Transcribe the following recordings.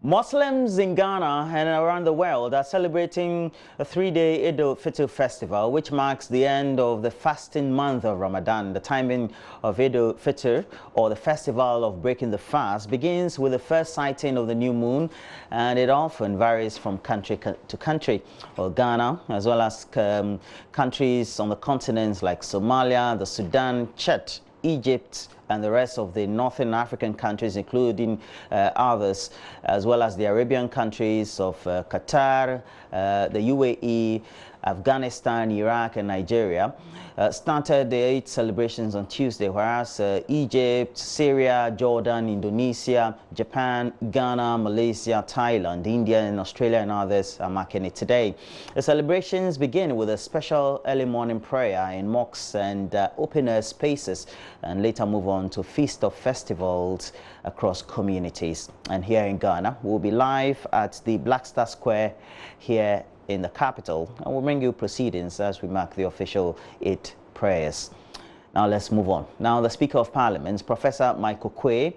Muslims in Ghana and around the world are celebrating a three-day Eid al-Fitr festival, which marks the end of the fasting month of Ramadan. The timing of Eid al-Fitr, or the festival of breaking the fast, begins with the first sighting of the new moon, and it often varies from country to country. Well, Ghana, as well as countries on the continents like Somalia, the Sudan, Chad, Egypt, and the rest of the Northern African countries, including others, as well as the Arabian countries of Qatar, the UAE, Afghanistan, Iraq, and Nigeria, started the Eid celebrations on Tuesday, whereas Egypt, Syria, Jordan, Indonesia, Japan, Ghana, Malaysia, Thailand, India, and Australia, and others are marking it today. The celebrations begin with a special early morning prayer in mosques and open-air spaces, and later move on to feast of festivals across communities. And here in Ghana, we'll be live at the Black Star Square here in the capital, and we'll bring you proceedings as we mark the official Eid prayers. Now let's move on. Now the Speaker of Parliament, Professor Michael Quay,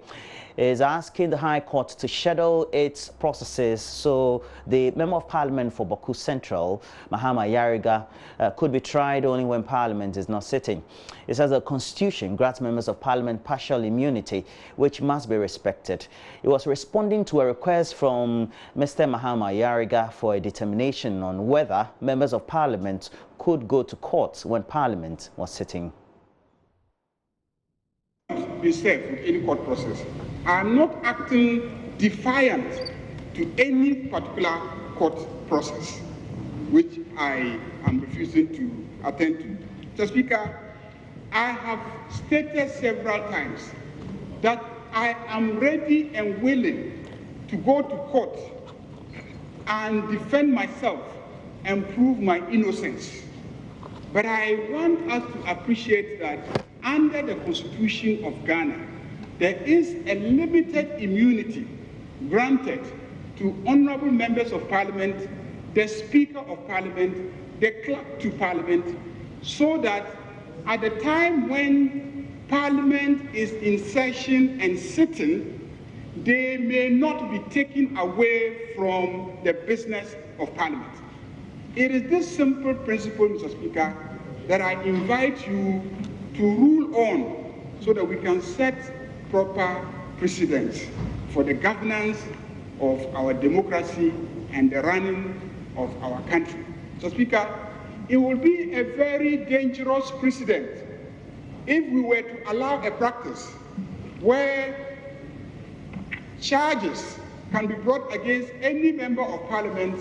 is asking the High Court to schedule its processes so the Member of Parliament for BAWKU Central, Mahama Yariga, could be tried only when Parliament is not sitting. It says the Constitution grants Members of Parliament partial immunity, which must be respected. It was responding to a request from Mr. Mahama Yariga for a determination on whether Members of Parliament could go to court when Parliament was sitting. Be safe with any court process. I am not acting defiant to any particular court process, which I am refusing to attend to. Mr. Speaker, I have stated several times that I am ready and willing to go to court and defend myself and prove my innocence. But I want us to appreciate that under the Constitution of Ghana, there is a limited immunity granted to honorable members of Parliament, the Speaker of Parliament, the clerk to Parliament, so that at the time when Parliament is in session and sitting, they may not be taken away from the business of Parliament. It is this simple principle, Mr. Speaker, that I invite you to rule on so that we can set proper precedents for the governance of our democracy and the running of our country. So, Speaker, it will be a very dangerous precedent if we were to allow a practice where charges can be brought against any member of Parliament,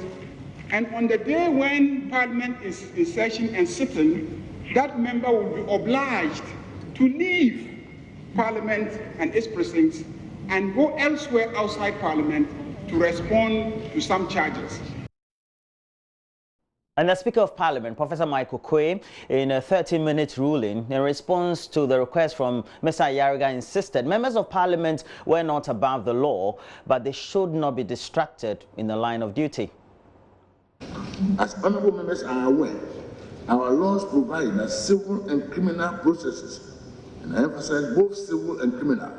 and on the day when Parliament is in session and sitting, that member will be obliged to leave Parliament and its precincts and go elsewhere outside Parliament to respond to some charges. And the Speaker of Parliament, Professor Michael Quay, in a 30-minute ruling in response to the request from Mr. Yariga, insisted members of Parliament were not above the law, but they should not be distracted in the line of duty. As honourable members are aware, our laws provide that civil and criminal processes, and I emphasize both civil and criminal,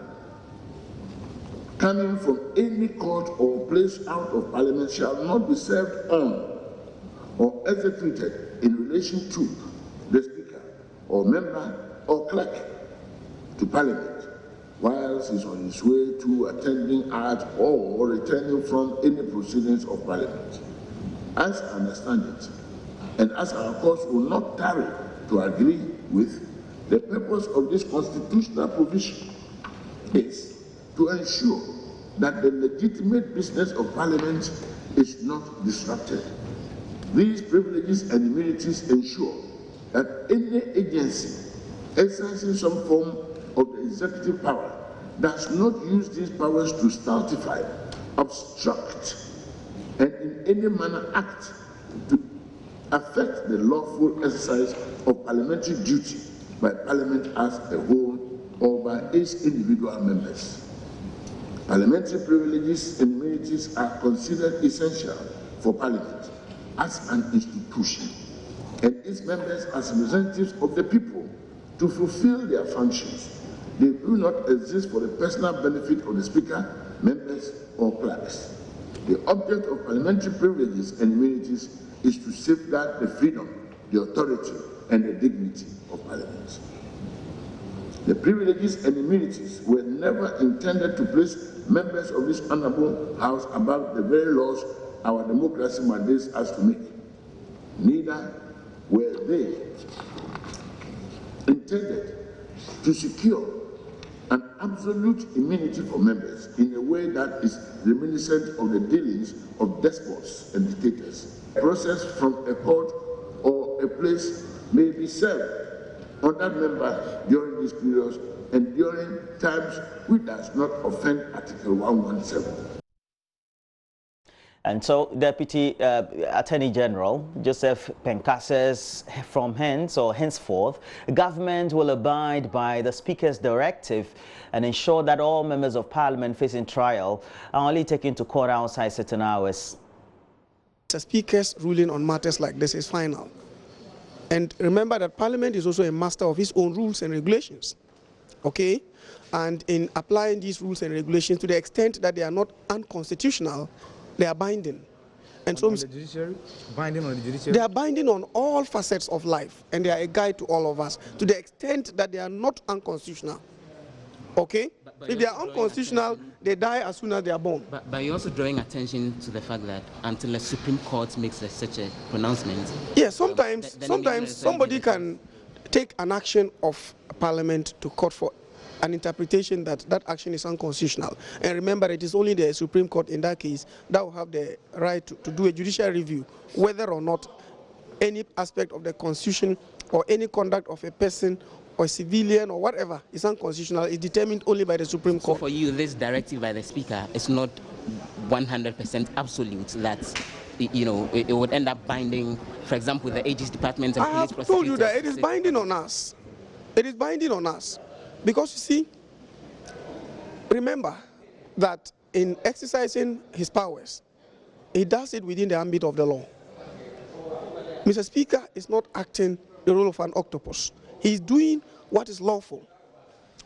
coming from any court or place out of Parliament shall not be served on or executed in relation to the Speaker or member or clerk to Parliament whilst he is on his way to attending at or returning from any proceedings of Parliament. As I understand it, and as our courts will not tarry to agree with, the purpose of this constitutional provision is to ensure that the legitimate business of Parliament is not disrupted. These privileges and immunities ensure that any agency exercising some form of the executive power does not use these powers to stultify, obstruct, and in any manner act to affect the lawful exercise of parliamentary duty by Parliament as a whole or by its individual members. Parliamentary privileges and immunities are considered essential for Parliament as an institution and its members as representatives of the people to fulfill their functions. They do not exist for the personal benefit of the Speaker, members, or clerks. The object of parliamentary privileges and immunities is to safeguard the freedom, the authority, and the dignity of Parliament. The privileges and immunities were never intended to place members of this honorable House above the very laws our democracy mandates us to make. Neither were they intended to secure an absolute immunity for members in a way that is reminiscent of the dealings of despots and dictators. A process from a court or a place may be served on that member during these periods and during times which does not offend Article 117. And so, Deputy Attorney General Joseph Penka says from henceforth, government will abide by the Speaker's directive and ensure that all members of Parliament facing trial are only taken to court outside certain hours. The Speaker's ruling on matters like this is final. And remember that Parliament is also a master of its own rules and regulations. Okay? And in applying these rules and regulations to the extent that they are not unconstitutional, they are binding. And so, on the judiciary? Binding on the judiciary? They are binding on all facets of life, and they are a guide to all of us, to the extent that they are not unconstitutional. Okay? But if they are unconstitutional, they die as soon as they are born. But you're also drawing attention to the fact that until the Supreme Court makes such a pronouncement... Yes, sometimes somebody can take an action of Parliament to court for an interpretation that that action is unconstitutional. And remember, it is only the Supreme Court in that case that will have the right to do a judicial review, whether or not any aspect of the Constitution or any conduct of a person or a civilian or whatever is unconstitutional is determined only by the Supreme Court. So for you, this directive by the Speaker is not 100% absolute, that it would end up binding, for example, the AG's department and police prosecutors. I have told you that it is binding on us. It is binding on us. Because you see, remember that in exercising his powers, he does it within the ambit of the law. Mr. Speaker is not acting the role of an octopus. He is doing what is lawful.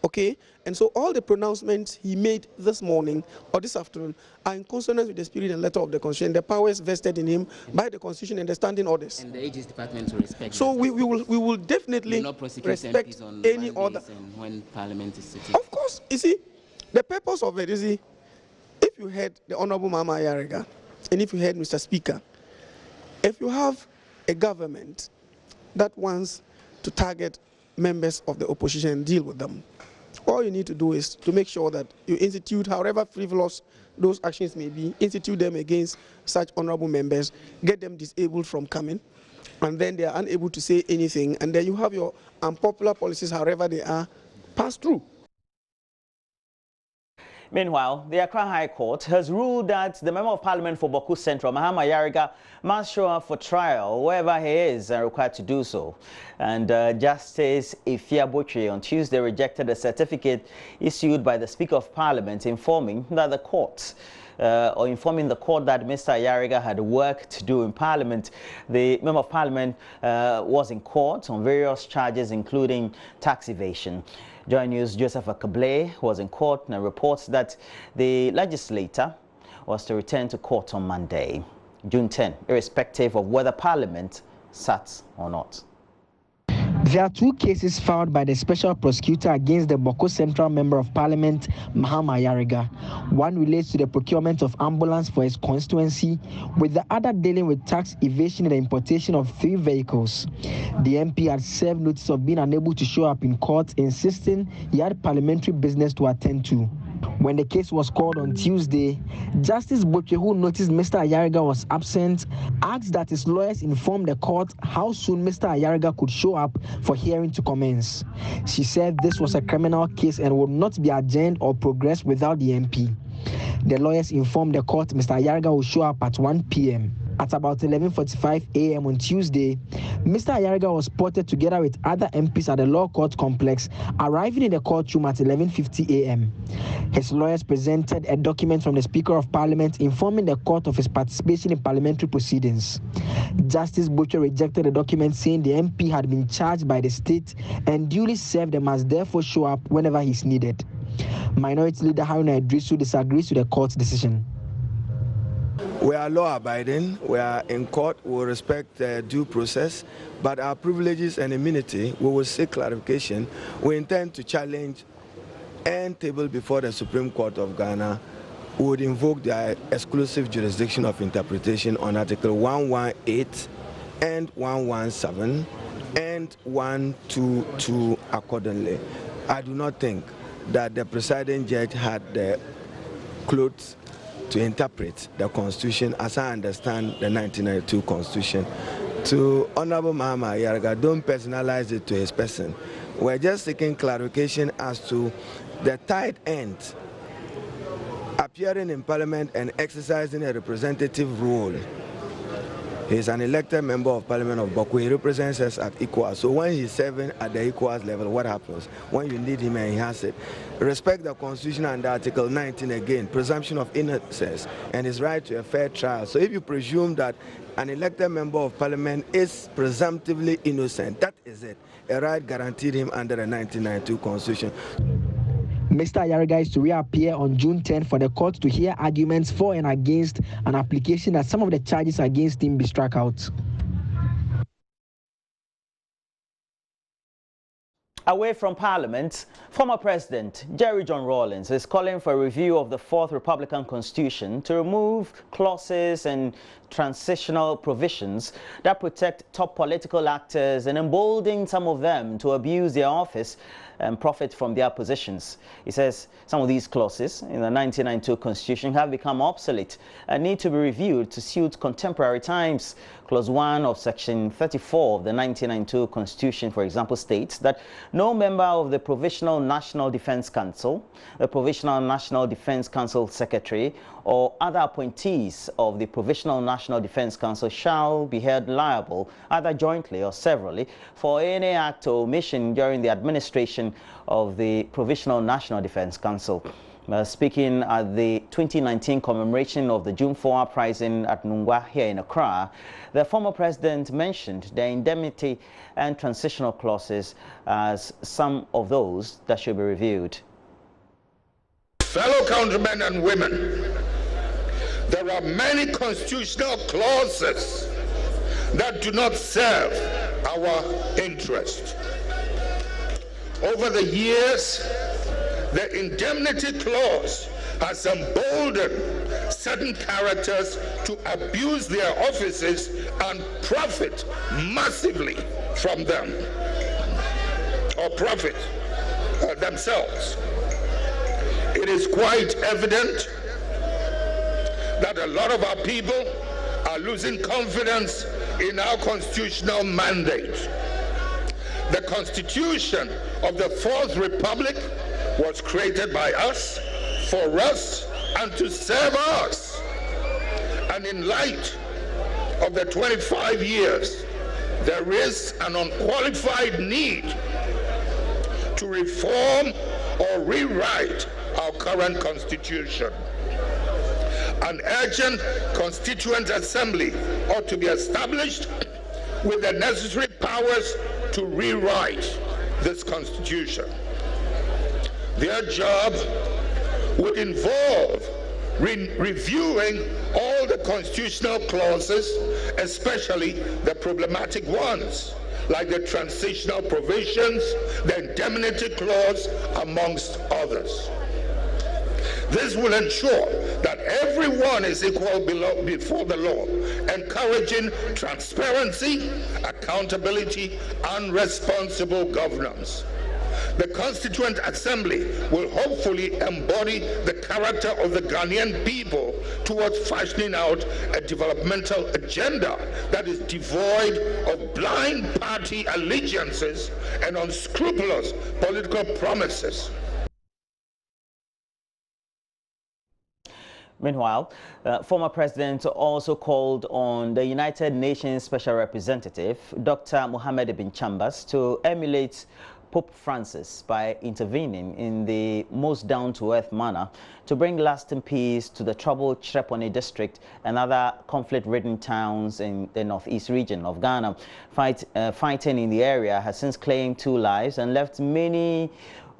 Okay? And so all the pronouncements he made this morning or this afternoon are in consonance with the spirit and letter of the Constitution, the powers vested in him by the Constitution and the standing orders. And the AG's department will respect so we will definitely respect any other. When Parliament is sitting. Of course, you see, the purpose of it, you see, if you had the Honorable Mama Ayariga and if you had Mr. Speaker, if you have a government that wants to target members of the opposition and deal with them, all you need to do is to make sure that you institute, however frivolous those actions may be, institute them against such honorable members, get them disabled from coming, and then they are unable to say anything, and then you have your unpopular policies, however they are, passed through. Meanwhile, the Accra High Court has ruled that the Member of Parliament for BAWKU Central, Mahama Ayariga, must show up for trial wherever he is and required to do so. And Justice Ifia Botwe on Tuesday rejected a certificate issued by the Speaker of Parliament informing that the court that Mr. Ayariga had work to do in Parliament. The Member of Parliament was in court on various charges, including tax evasion. JoyNews' Joseph Akable was in court and reports that the legislator was to return to court on Monday, June 10, irrespective of whether Parliament sat or not. There are two cases filed by the special prosecutor against the BAWKU Central Member of Parliament, Mahama Ayariga. One relates to the procurement of ambulance for his constituency, with the other dealing with tax evasion and the importation of 3 vehicles. The MP had served notice of being unable to show up in court, insisting he had parliamentary business to attend to. When the case was called on Tuesday, Justice Botwe, who noticed Mr. Ayariga was absent, asked that his lawyers inform the court how soon Mr. Ayariga could show up for hearing to commence. She said this was a criminal case and would not be adjourned or progress without the MP. The lawyers informed the court Mr. Ayariga will show up at 1 p.m. At about 11:45 a.m. on Tuesday, Mr. Ayariga was spotted together with other MPs at the Law Court complex, arriving in the courtroom at 11:50 a.m. His lawyers presented a document from the Speaker of Parliament informing the court of his participation in parliamentary proceedings. Justice Botwe rejected the document, saying the MP had been charged by the state and duly served and must therefore show up whenever he is needed. Minority Leader Haruna Idrisu disagrees with the court's decision. We are law-abiding, we are in court, we will respect due process, but our privileges and immunity, we will seek clarification. We intend to challenge and table before the Supreme Court of Ghana would invoke their exclusive jurisdiction of interpretation on Article 118 and 117 and 122 accordingly. I do not think that the presiding judge had the clothes to interpret the Constitution as I understand the 1992 Constitution. To Honorable Mahama Ayariga, don't personalize it to his person. We're just seeking clarification as to the tied end appearing in Parliament and exercising a representative role. He's an elected member of Parliament of BAWKU. He represents us at ECOWAS. So when he's serving at the ECOWAS level, what happens? When you need him and he has it. Respect the Constitution and Article 19 again, presumption of innocence and his right to a fair trial. So if you presume that an elected member of Parliament is presumptively innocent, that is it. A right guaranteed him under the 1992 Constitution. Mr. Ayariga is to reappear on June 10 for the court to hear arguments for and against an application that some of the charges against him be struck out. Away from Parliament, former President Jerry John Rawlings is calling for a review of the Fourth Republican Constitution to remove clauses and transitional provisions that protect top political actors and embolden some of them to abuse their office and profit from their positions. He says some of these clauses in the 1992 Constitution have become obsolete and need to be reviewed to suit contemporary times. Clause 1 of Section 34 of the 1992 Constitution, for example, states that no member of the Provisional National Defense Council, the Provisional National Defense Council Secretary, or other appointees of the Provisional National Defense Council shall be held liable, either jointly or severally, for any act or omission during the administration of the Provisional National Defense Council. Speaking at the 2019 commemoration of the June 4 uprising at Nungwa here in Accra, the former president mentioned the indemnity and transitional clauses as some of those that should be reviewed. Fellow countrymen and women, there are many constitutional clauses that do not serve our interest. Over the years, the indemnity clause has emboldened certain characters to abuse their offices and profit massively from them, or profit themselves. It is quite evident that a lot of our people are losing confidence in our constitutional mandate. The Constitution of the Fourth Republic was created by us, for us, and to serve us. And in light of the 25 years, there is an unqualified need to reform or rewrite our current Constitution. An urgent Constituent Assembly ought to be established with the necessary powers to rewrite this Constitution. Their job would involve reviewing all the constitutional clauses, especially the problematic ones, like the transitional provisions, the indemnity clause, amongst others. This will ensure that everyone is equal before the law, encouraging transparency, accountability, and responsible governance. The Constituent Assembly will hopefully embody the character of the Ghanaian people towards fashioning out a developmental agenda that is devoid of blind party allegiances and unscrupulous political promises. Meanwhile, former president also called on the United Nations Special Representative, Dr. Mohammed Ibn Chambers, to emulate Pope Francis by intervening in the most down-to-earth manner to bring lasting peace to the troubled CHEREPONI district and other conflict-ridden towns in the northeast region of Ghana. Fighting in the area has since claimed 2 lives and left many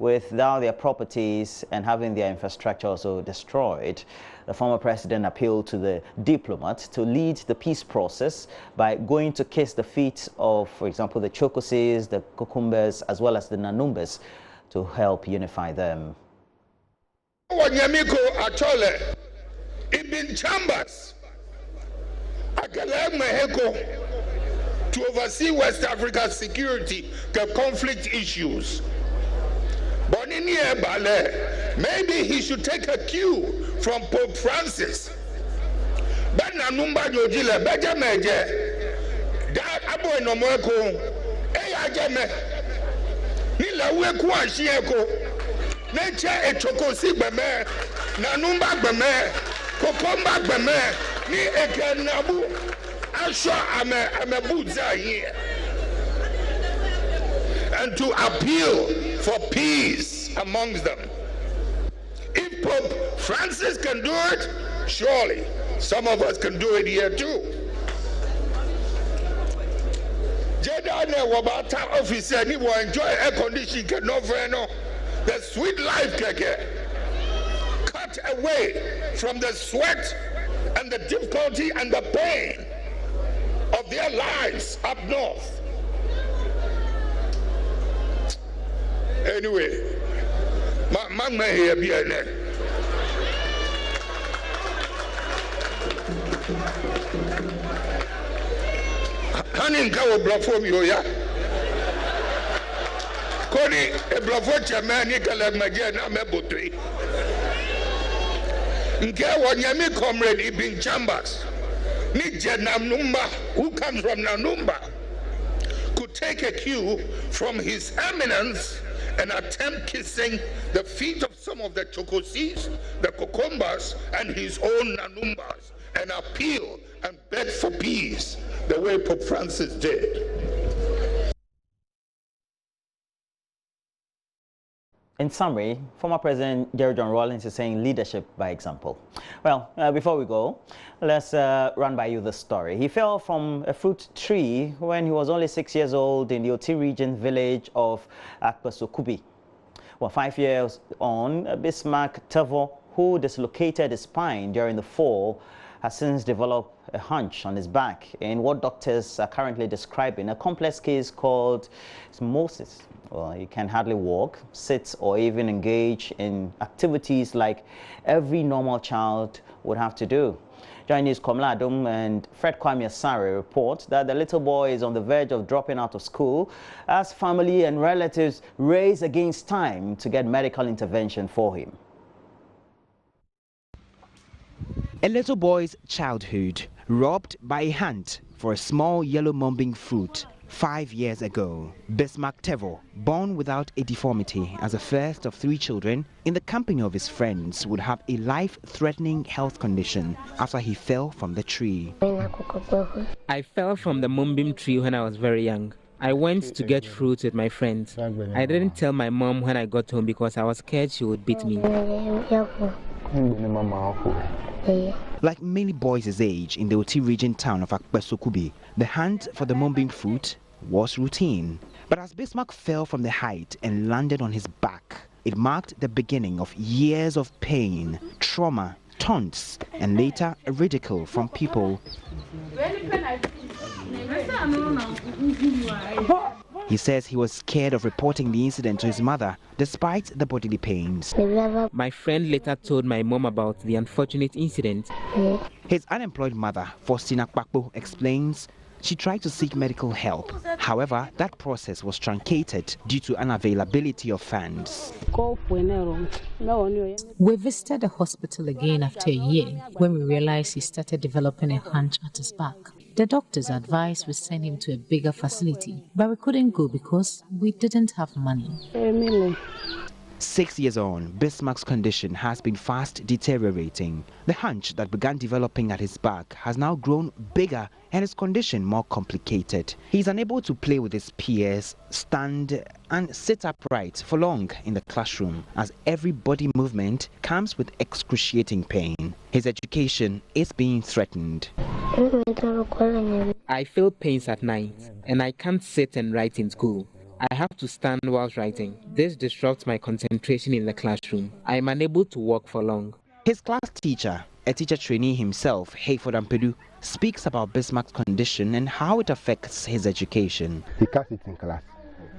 without their properties and having their infrastructure also destroyed. The former president appealed to the diplomat to lead the peace process by going to kiss the feet of, for example, the Chokosis, the Kokumbas, as well as the Nanumbas to help unify them. Wanyamiko Achole, Ibn Chambers, Akalem Meheko, to oversee West Africa's security and conflict issues. Bonini Ebale, maybe he should take a cue from Pope Francis. Ben Nanumba Jojile, Bejameje, that Abo Nomoko, Eyajame, Nila Weku Ashieko, Nature Echokosi Beme, Nanumba Beme, Kokomba Beme, Ni Ekanabu, Asha Amebuza here. And to appeal for peace amongst them. If Pope Francis can do it, surely some of us can do it here too. Jedane Wabata officer, ni will enjoy air conditioning, the sweet life keke. Cut away from the sweat and the difficulty and the pain of their lives up north. Anyway, man may here be a net. Honey, go bluffo you, ya. Connie, a bluffo chairman, Nicola Magan, I'm a buttery. Nkawanyami comrade Ibn Chambers, Nija Nanumba, who comes from Nanumba, could take a cue from his eminence and attempt kissing the feet of some of the Chokosis, the Kokombas, and his own Nanumbas, and appeal and beg for peace the way Pope Francis did. In summary, former President Jerry John Rawlings is saying leadership by example. Well, before we go, let's run by you the story. He fell from a fruit tree when he was only 6 years old in the Oti region village of Akpesokubi. Well, 5 years on, Bismarck Tevo, who dislocated his spine during the fall, has since developed a hunch on his back in what doctors are currently describing a complex case called osmosis. Well, he can hardly walk, sit, or even engage in activities like every normal child would have to do. JoyNews Komla Adum and Fred Kwame Asare report that the little boy is on the verge of dropping out of school as family and relatives race against time to get medical intervention for him. A little boy's childhood robbed by a hunt for a small yellow mumbling fruit 5 years ago. Bismarck Tevo, born without a deformity as the first of 3 children, in the company of his friends, would have a life-threatening health condition after he fell from the tree. I fell from the mumbling tree when I was very young. I went to get fruit with my friends. I didn't tell my mom when I got home because I was scared she would beat me. Like many boys his age in the Oti region town of Akpesokubi, the hunt for the mumbling fruit was routine. But as Bismarck fell from the height and landed on his back, it marked the beginning of years of pain, trauma, taunts, and later ridicule from people. He says he was scared of reporting the incident to his mother, despite the bodily pains. My friend later told my mom about the unfortunate incident. His unemployed mother, Faustina Kpakpo, explains she tried to seek medical help. However, that process was truncated due to unavailability of funds. We visited the hospital again after a year when we realized he started developing a hunch at his back. The doctors advised we send him to a bigger facility, but we couldn't go because we didn't have money. 6 years on, Bismarck's condition has been fast deteriorating. The hunch that began developing at his back has now grown bigger and his condition more complicated. He's unable to play with his peers, stand and sit upright for long in the classroom, as every body movement comes with excruciating pain. His education is being threatened. I feel pains at night and I can't sit and write in school. I have to stand whilst writing. This disrupts my concentration in the classroom. I am unable to walk for long. His class teacher, a teacher trainee himself, Hayford Ampedu, speaks about Bismarck's condition and how it affects his education. He can't sit in class.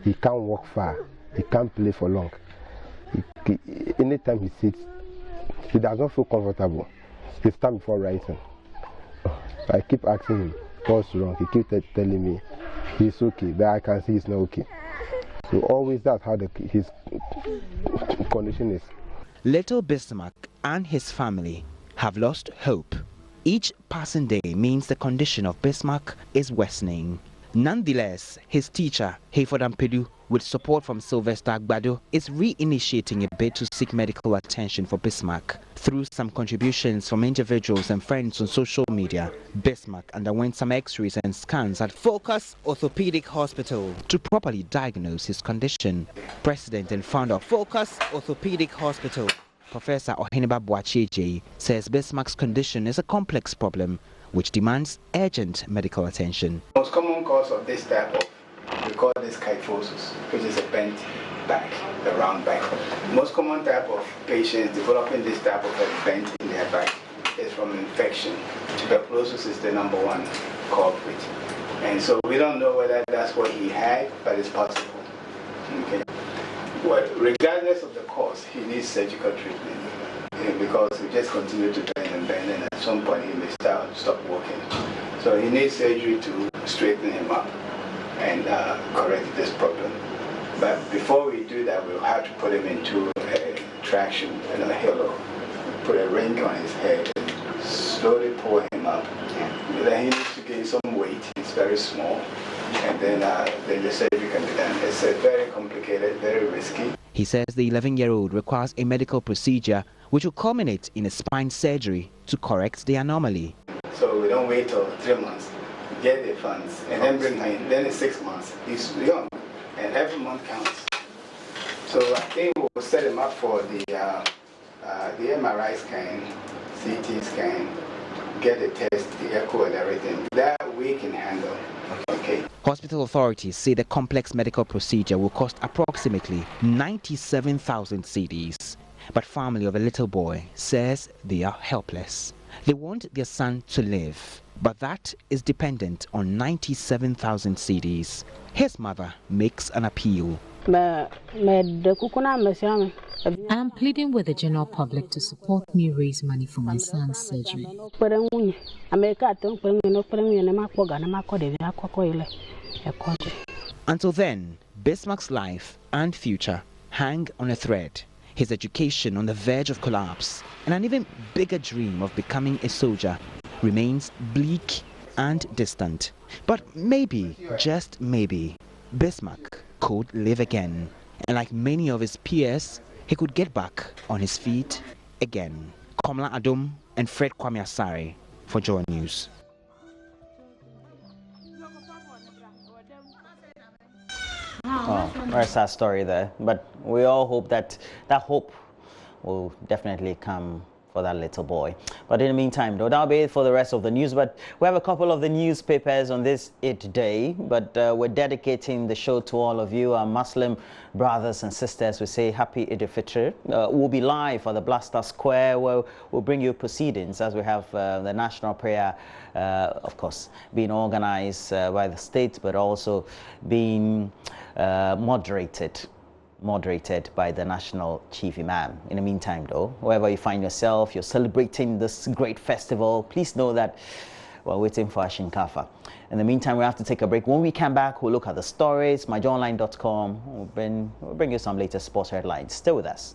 He can't walk far. He can't play for long. Anytime he sits, he does not feel comfortable. He stands before writing. I keep asking him, what's wrong? He keeps telling me he's okay, but I can see he's not okay. So always that's how his condition is. Little Bismarck and his family have lost hope. Each passing day means the condition of Bismarck is worsening. Nonetheless, his teacher, Hayford Ampedu, with support from Sylvester Agbado, is reinitiating a bid to seek medical attention for Bismarck. Through some contributions from individuals and friends on social media, Bismarck underwent some x-rays and scans at Focus Orthopedic Hospital to properly diagnose his condition. President and founder of Focus Orthopedic Hospital, Professor Oheniba Boacheje, says Bismarck's condition is a complex problem which demands urgent medical attention. The most common cause of this type of, we call this kyphosis, which is a bent back, a round back. The most common type of patients developing this type of a bent in their back is from infection. Tuberculosis is the #1 culprit. And so we don't know whether that's what he had, but it's possible. Okay. Well, regardless of the cause, he needs surgical treatment. Because he just continued to bend and at some point he may stop walking. So he needs surgery to straighten him up and correct this problem. But before we do that, we'll have to put him into a traction and a halo, put a ring on his head, and slowly pull him up. Then he needs to gain some weight. It's very small, and then the surgery can be done. It's very complicated, very risky. He says the 11-year-old requires a medical procedure which will culminate in a spine surgery to correct the anomaly. So we don't wait till 3 months, get the funds, and then bring him in. Then it's 6 months. He's young, and every month counts. So I think we'll set him up for the MRI scan, CT scan, get the test, the echo and everything. That we can handle. Okay. Hospital authorities say the complex medical procedure will cost approximately 97,000 cedis. But family of a little boy says they are helpless. They want their son to live, but that is dependent on 97,000 cedis. His mother makes an appeal. I am pleading with the general public to support me raise money for my son's surgery. Until then, Bismarck's life and future hang on a thread. His education on the verge of collapse, and an even bigger dream of becoming a soldier remains bleak and distant. But maybe, just maybe, Bismarck could live again. And like many of his peers, he could get back on his feet again. Komla Adom and Fred Kwame Asare for JoyNews. Oh, very sad story there, but we all hope that hope will definitely come for that little boy. But in the meantime, though, that'll be it for the rest of the news. But we have a couple of the newspapers on this Eid day, but we're dedicating the show to all of you, our Muslim brothers and sisters. We say happy Eid al-Fitr. We'll be live at the Blaster Square, where we'll bring you proceedings as we have the national prayer, of course, being organized by the state, but also being moderated by the national chief imam. In the meantime, though, wherever you find yourself, you're celebrating this great festival, please know that we're waiting for our shinkafa. In the meantime, we have to take a break. When we come back, we'll look at the stories, myjoyonline.com. We'll bring you some latest sports headlines. Stay with us.